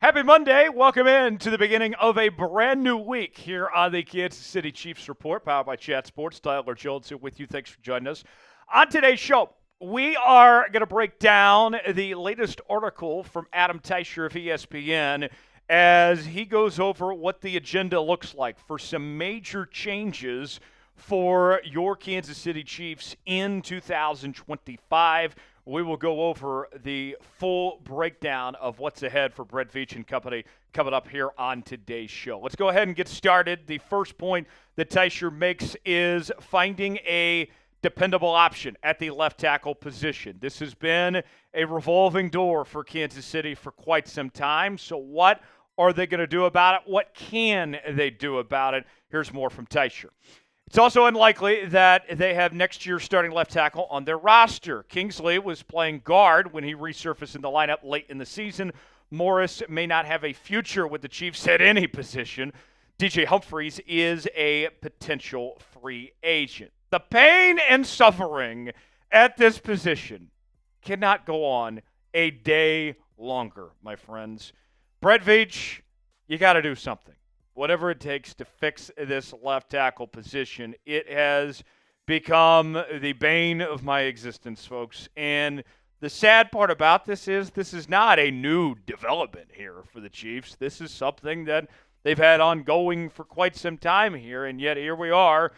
Happy Monday. Welcome in to the beginning of a brand new week here on the Kansas City Chiefs Report, powered by Chat Sports. Tyler Jones here with you. Thanks for joining us. On today's show, we are going to break down the latest article from Adam Teicher of ESPN as he goes over what the agenda looks like for some major changes for your Kansas City Chiefs in 2025. We will go over the full breakdown of what's ahead for Brett Veach and company coming up here on today's show. Let's go ahead and get started. The first point that Teicher makes is finding a dependable option at the left tackle position. This has been a revolving door for Kansas City for quite some time. So what are they going to do about it? What can they do about it? Here's more from Teicher. It's also unlikely that they have next year's starting left tackle on their roster. Kingsley was playing guard when he resurfaced in the lineup late in the season. Morris may not have a future with the Chiefs at any position. DJ Humphries is a potential free agent. The pain and suffering at this position cannot go on a day longer, my friends. Brett Veach, you got to do something. Whatever it takes to fix this left tackle position. It has become the bane of my existence, folks. And the sad part about this is not a new development here for the Chiefs. This is something that they've had ongoing for quite some time here, and yet here we are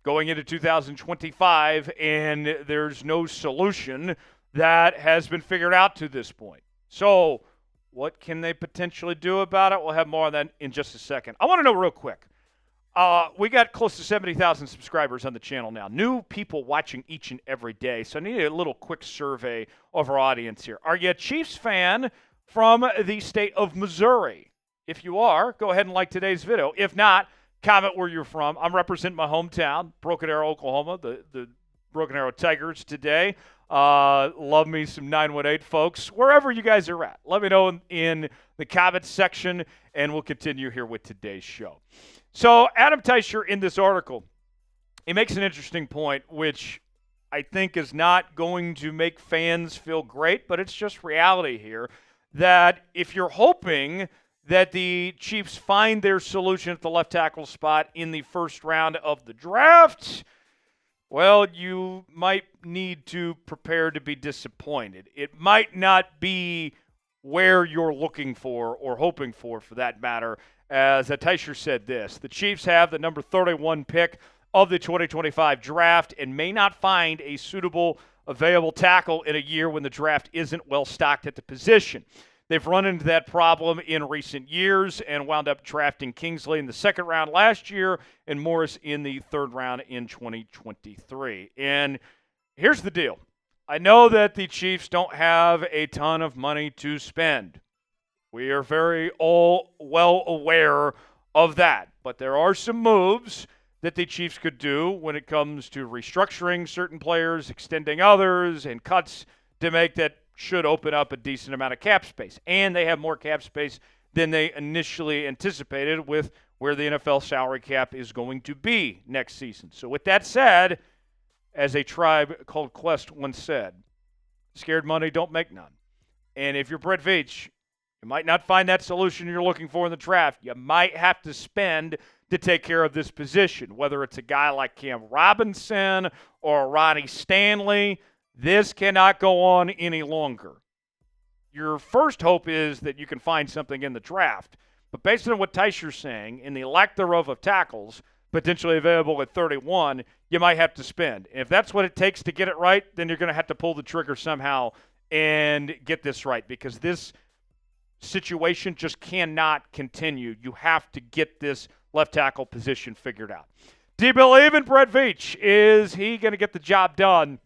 going into 2025, and there's no solution that has been figured out to this point. So what can they potentially do about it? We'll have more on that in just a second. I want to know real quick. We got close to 70,000 subscribers on the channel now. New people watching each and every day. So I need a little quick survey of our audience here. Are you a Chiefs fan from the state of Missouri? If you are, go ahead and like today's video. If not, comment where you're from. I'm representing my hometown, Broken Arrow, Oklahoma, the Broken Arrow Tigers today. Love me some 918 folks, wherever you guys are at. Let me know in the comments section, and we'll continue here with today's show. So Adam Teicher in this article, he makes an interesting point, which I think is not going to make fans feel great, but it's just reality here, that if you're hoping that the Chiefs find their solution at the left tackle spot in the first round of the draft, well, you might need to prepare to be disappointed. It might not be where you're looking for or hoping for that matter. As Teicher said this, the Chiefs have the number 31 pick of the 2025 draft and may not find a suitable available tackle in a year when the draft isn't well stocked at the position. They've run into that problem in recent years and wound up drafting Kingsley in the second round last year and Morris in the third round in 2023. And here's the deal. I know that the Chiefs don't have a ton of money to spend. We are very all well aware of that. But there are some moves that the Chiefs could do when it comes to restructuring certain players, extending others, and cuts to make that should open up a decent amount of cap space. And they have more cap space than they initially anticipated with where the NFL salary cap is going to be next season. So with that said, as a tribe called Quest once said, scared money don't make none. And if you're Brett Veach, you might not find that solution you're looking for in the draft. You might have to spend to take care of this position, whether it's a guy like Cam Robinson or Ronnie Stanley. This cannot go on any longer. Your first hope is that you can find something in the draft. But based on what Teicher's saying, in the lack thereof of tackles potentially available at 31, you might have to spend. And if that's what it takes to get it right, then you're going to have to pull the trigger somehow and get this right, because this situation just cannot continue. You have to get this left tackle position figured out. Do you believe in Brett Veach? Is he going to get the job done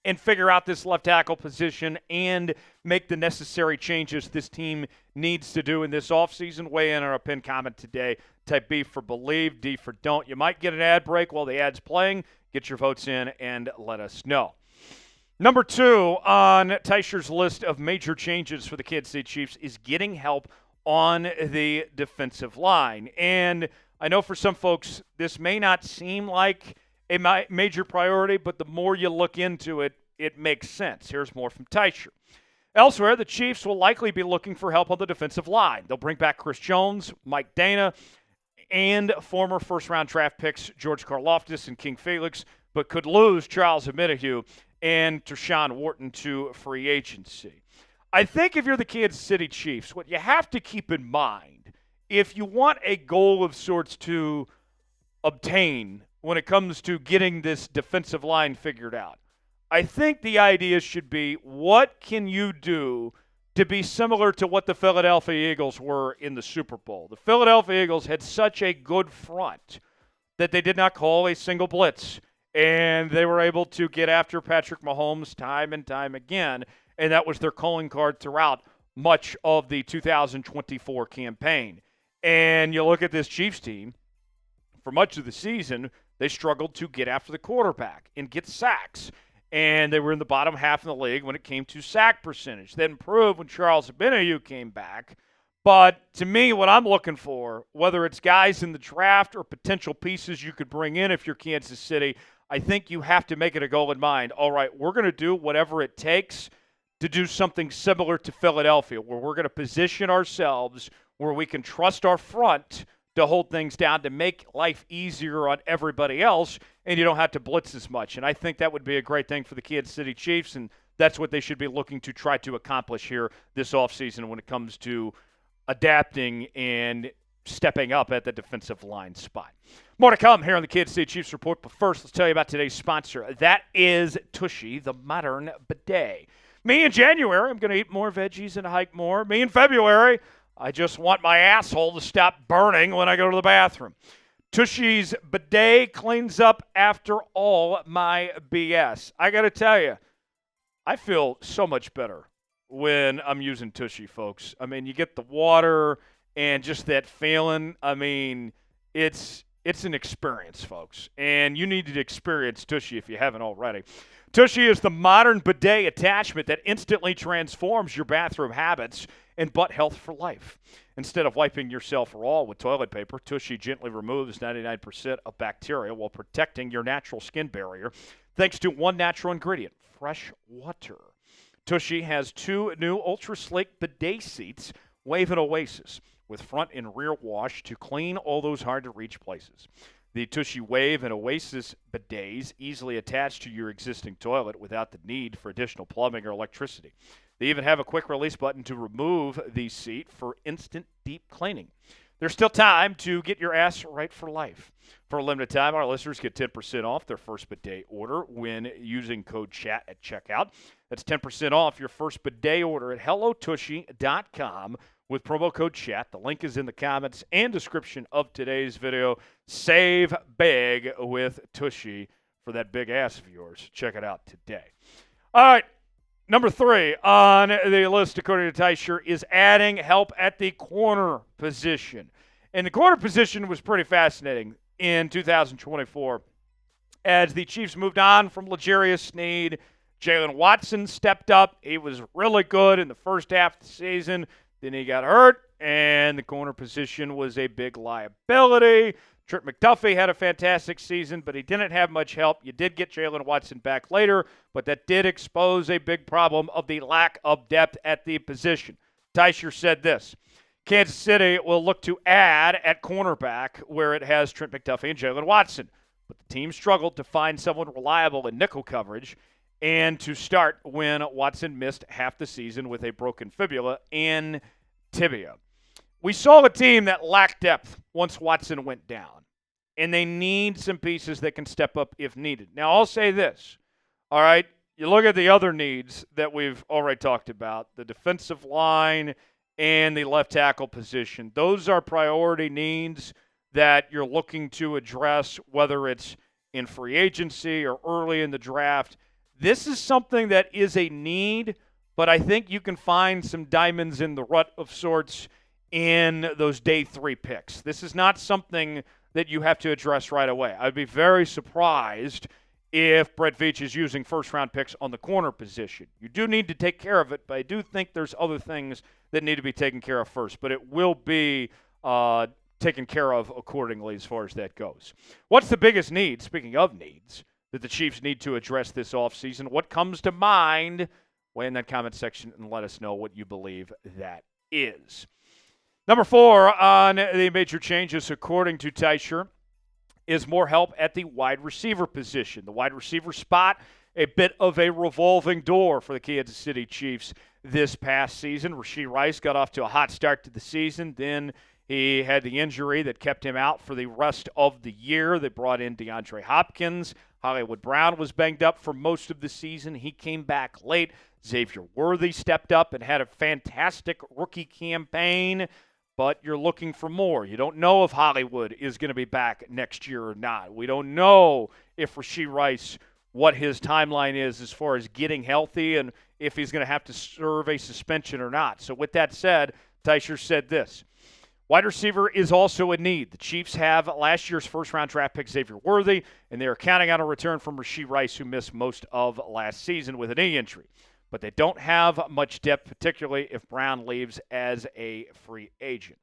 and figure out this left tackle position and make the necessary changes this team needs to do in this offseason? Weigh in on our pinned comment today. Type B for believe, D for don't. You might get an ad break while the ad's playing. Get your votes in and let us know. Number 2 on Teicher's list of major changes for the Kansas City Chiefs is getting help on the defensive line. And I know for some folks this may not seem like a major priority, but the more you look into it, it makes sense. Here's more from Teicher. Elsewhere, the Chiefs will likely be looking for help on the defensive line. They'll bring back Chris Jones, Mike Dana, and former first-round draft picks George Karlaftis and King Felix, but could lose Charles Omenihu and Tershawn Wharton to free agency. I think if you're the Kansas City Chiefs, what you have to keep in mind, if you want a goal of sorts to obtain when it comes to getting this defensive line figured out, I think the idea should be, what can you do to be similar to what the Philadelphia Eagles were in the Super Bowl? The Philadelphia Eagles had such a good front that they did not call a single blitz, and they were able to get after Patrick Mahomes time and time again, and that was their calling card throughout much of the 2024 campaign. And you look at this Chiefs team, for much of the season, they struggled to get after the quarterback and get sacks. And they were in the bottom half of the league when it came to sack percentage. That improved when Charles Omenihu came back. But to me, what I'm looking for, whether it's guys in the draft or potential pieces you could bring in if you're Kansas City, I think you have to make it a goal in mind. All right, we're going to do whatever it takes to do something similar to Philadelphia, where we're going to position ourselves where we can trust our front to hold things down, to make life easier on everybody else, and you don't have to blitz as much. And I think that would be a great thing for the Kansas City Chiefs, and that's what they should be looking to try to accomplish here this offseason when it comes to adapting and stepping up at the defensive line spot. More to come here on the Kansas City Chiefs Report, but first, let's tell you about today's sponsor. That is Tushy, the modern bidet. Me in January, I'm going to eat more veggies and hike more. Me in February, I just want my asshole to stop burning when I go to the bathroom. Tushy's bidet cleans up after all my BS. I got to tell you, I feel so much better when I'm using Tushy, folks. I mean, you get the water and just that feeling. I mean, it's an experience, folks. And you need to experience Tushy if you haven't already. Tushy is the modern bidet attachment that instantly transforms your bathroom habits and butt health for life. Instead of wiping yourself raw with toilet paper, Tushy gently removes 99% of bacteria while protecting your natural skin barrier thanks to one natural ingredient, fresh water. Tushy has two new ultra-sleek bidet seats, Wave and Oasis, with front and rear wash to clean all those hard-to-reach places. The Tushy Wave and Oasis bidets easily attach to your existing toilet without the need for additional plumbing or electricity. They even have a quick release button to remove the seat for instant deep cleaning. There's still time to get your ass right for life. For a limited time, our listeners get 10% off their first bidet order when using code CHAT at checkout. That's 10% off your first bidet order at hellotushy.com with promo code CHAT. The link is in the comments and description of today's video. Save big with Tushy for that big ass of yours. Check it out today. All right. Number 3 on the list, according to Teicher, is adding help at the corner position. And the corner position was pretty fascinating in 2024 as the Chiefs moved on from L'Jarius Sneed. Jaylen Watson stepped up. He was really good in the first half of the season. Then he got hurt, and the corner position was a big liability. Trent McDuffie had a fantastic season, but he didn't have much help. You did get Jaylen Watson back later, but that did expose a big problem of the lack of depth at the position. Teicher said this: Kansas City will look to add at cornerback where it has Trent McDuffie and Jaylen Watson, but the team struggled to find someone reliable in nickel coverage and to start when Watson missed half the season with a broken fibula and tibia. We saw a team that lacked depth once Watson went down, and they need some pieces that can step up if needed. Now, I'll say this, all right? You look at the other needs that we've already talked about, the defensive line and the left tackle position. Those are priority needs that you're looking to address, whether it's in free agency or early in the draft. This is something that is a need, but I think you can find some diamonds in the rut of sorts in those day 3 picks. This is not something that you have to address right away. I'd be very surprised if Brett Veach is using first-round picks on the corner position. You do need to take care of it, but I do think there's other things that need to be taken care of first. But it will be taken care of accordingly as far as that goes. What's the biggest need, speaking of needs, that the Chiefs need to address this offseason? What comes to mind Weigh in that comment section and let us know what you believe that is. Number 4 on the major changes, according to Teicher, is more help at the wide receiver position. The wide receiver spot, a bit of a revolving door for the Kansas City Chiefs this past season. Rashee Rice got off to a hot start to the season. Then he had the injury that kept him out for the rest of the year. They brought in DeAndre Hopkins. Hollywood Brown was banged up for most of the season. He came back late. Xavier Worthy stepped up and had a fantastic rookie campaign, but you're looking for more. You don't know if Hollywood is going to be back next year or not. We don't know if Rashee Rice, what his timeline is as far as getting healthy and if he's going to have to serve a suspension or not. So with that said, Teicher said this. Wide receiver is also a need. The Chiefs have last year's first-round draft pick Xavier Worthy, and they are counting on a return from Rashee Rice, who missed most of last season with a knee injury. But they don't have much depth, particularly if Brown leaves as a free agent.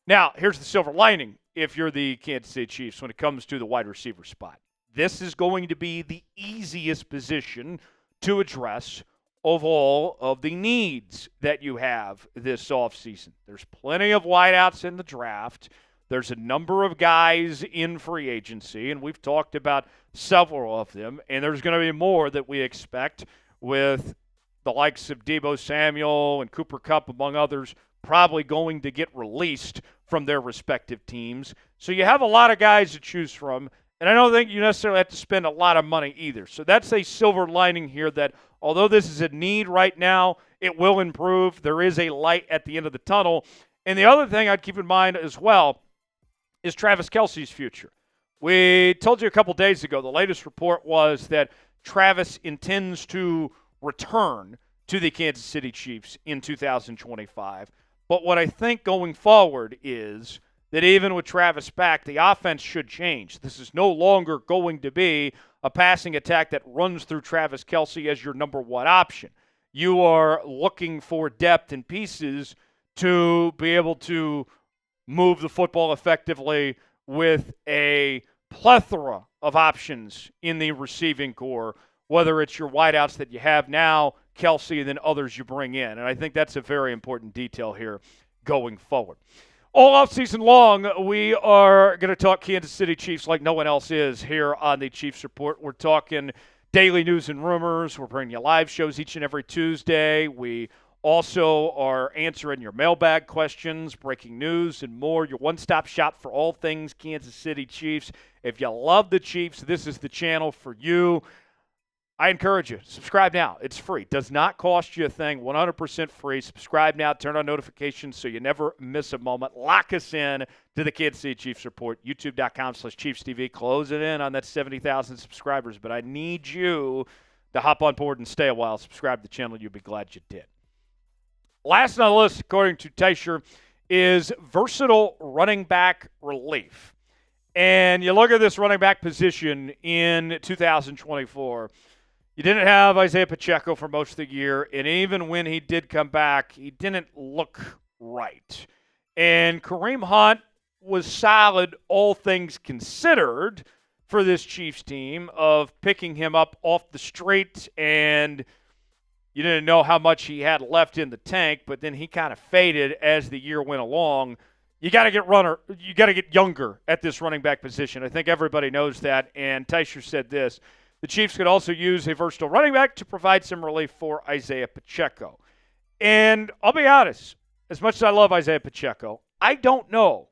Now, here's the silver lining if you're the Kansas City Chiefs when it comes to the wide receiver spot. This is going to be the easiest position to address of all of the needs that you have this offseason. There's plenty of wideouts in the draft. There's a number of guys in free agency, and we've talked about several of them, and there's going to be more that we expect with the likes of Deebo Samuel and Cooper Kupp, among others, probably going to get released from their respective teams. So you have a lot of guys to choose from, and I don't think you necessarily have to spend a lot of money either. So that's a silver lining here that although this is a need right now, it will improve. There is a light at the end of the tunnel. And the other thing I'd keep in mind as well is Travis Kelce's future. We told you a couple days ago, the latest report was that Travis intends to return to the Kansas City Chiefs in 2025. But what I think going forward is that even with Travis back, the offense should change. This is no longer going to be a passing attack that runs through Travis Kelce as your number one option. You are looking for depth and pieces to be able to move the football effectively with a plethora of options in the receiving core, whether it's your wideouts that you have now, Kelce, and then others you bring in. And I think that's a very important detail here going forward. All offseason long, we are going to talk Kansas City Chiefs like no one else is here on the Chiefs Report. We're talking daily news and rumors. We're bringing you live shows each and every Tuesday. We also are answering your mailbag questions, breaking news, and more. Your one-stop shop for all things Kansas City Chiefs. If you love the Chiefs, this is the channel for you. I encourage you, subscribe now. It's free. Does not cost you a thing. 100% free. Subscribe now. Turn on notifications so you never miss a moment. Lock us in to the Kansas City Chiefs Report. YouTube.com/ChiefsTV. Closing in on that 70,000 subscribers. But I need you to hop on board and stay a while. Subscribe to the channel. You'll be glad you did. Last on the list, according to Teicher, is versatile running back relief. And you look at this running back position in 2024. You didn't have Isaiah Pacheco for most of the year, and even when he did come back, he didn't look right. And Kareem Hunt was solid, all things considered, for this Chiefs team of picking him up off the street, and you didn't know how much he had left in the tank, but then he kind of faded as the year went along. You got to get younger at this running back position. I think everybody knows that, and Teicher said this. The Chiefs could also use a versatile running back to provide some relief for Isaiah Pacheco. And I'll be honest, as much as I love Isaiah Pacheco, I don't know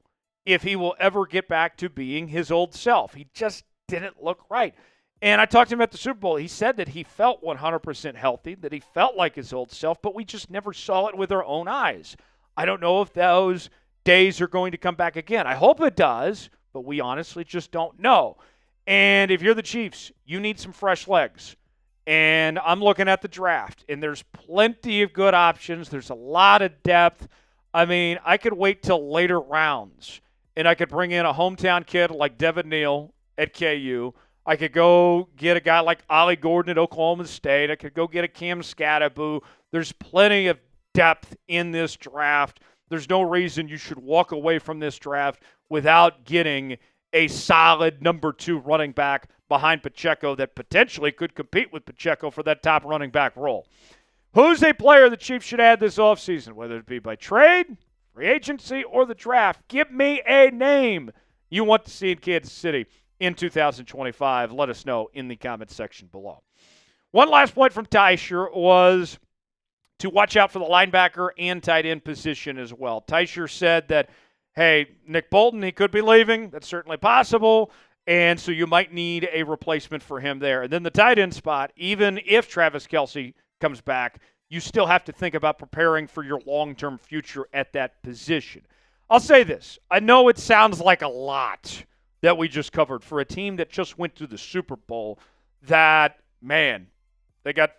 if he will ever get back to being his old self. He just didn't look right. And I talked to him at the Super Bowl. He said that he felt 100% healthy, that he felt like his old self, but we just never saw it with our own eyes. I don't know if those days are going to come back again. I hope it does, but we honestly just don't know. And if you're the Chiefs, you need some fresh legs. And I'm looking at the draft, and there's plenty of good options. There's a lot of depth. I mean, I could wait till later rounds, and I could bring in a hometown kid like Devin Neal at KU. I could go get a guy like Ollie Gordon at Oklahoma State. I could go get a Cam Scatterbo. There's plenty of depth in this draft. There's no reason you should walk away from this draft without getting a solid number 2 running back behind Pacheco that potentially could compete with Pacheco for that top running back role. Who's a player the Chiefs should add this offseason, whether it be by trade, free agency, or the draft? Give me a name you want to see in Kansas City in 2025. Let us know in the comments section below. One last point from Teicher was to watch out for the linebacker and tight end position as well. Teicher said that, hey, Nick Bolton, he could be leaving. That's certainly possible. And so you might need a replacement for him there. And then the tight end spot, even if Travis Kelce comes back, you still have to think about preparing for your long-term future at that position. I'll say this. I know it sounds like a lot that we just covered for a team that just went to the Super Bowl that, man, they got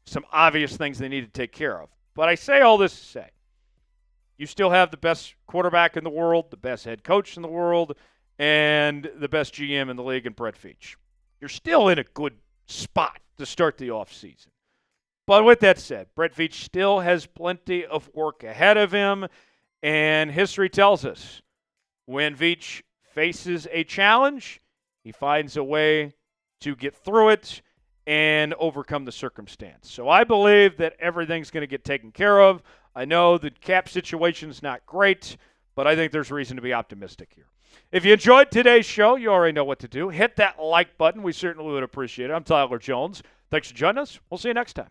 some obvious things they need to take care of. But I say all this to say, you still have the best quarterback in the world, the best head coach in the world, and the best GM in the league in Brett Veach. You're still in a good spot to start the offseason. But with that said, Brett Veach still has plenty of work ahead of him, and history tells us when Veach faces a challenge, he finds a way to get through it and overcome the circumstance. So I believe that everything's going to get taken care of. I know the cap situation is not great, but I think there's reason to be optimistic here. If you enjoyed today's show, you already know what to do. Hit that like button. We certainly would appreciate it. I'm Tyler Jones. Thanks for joining us. We'll see you next time.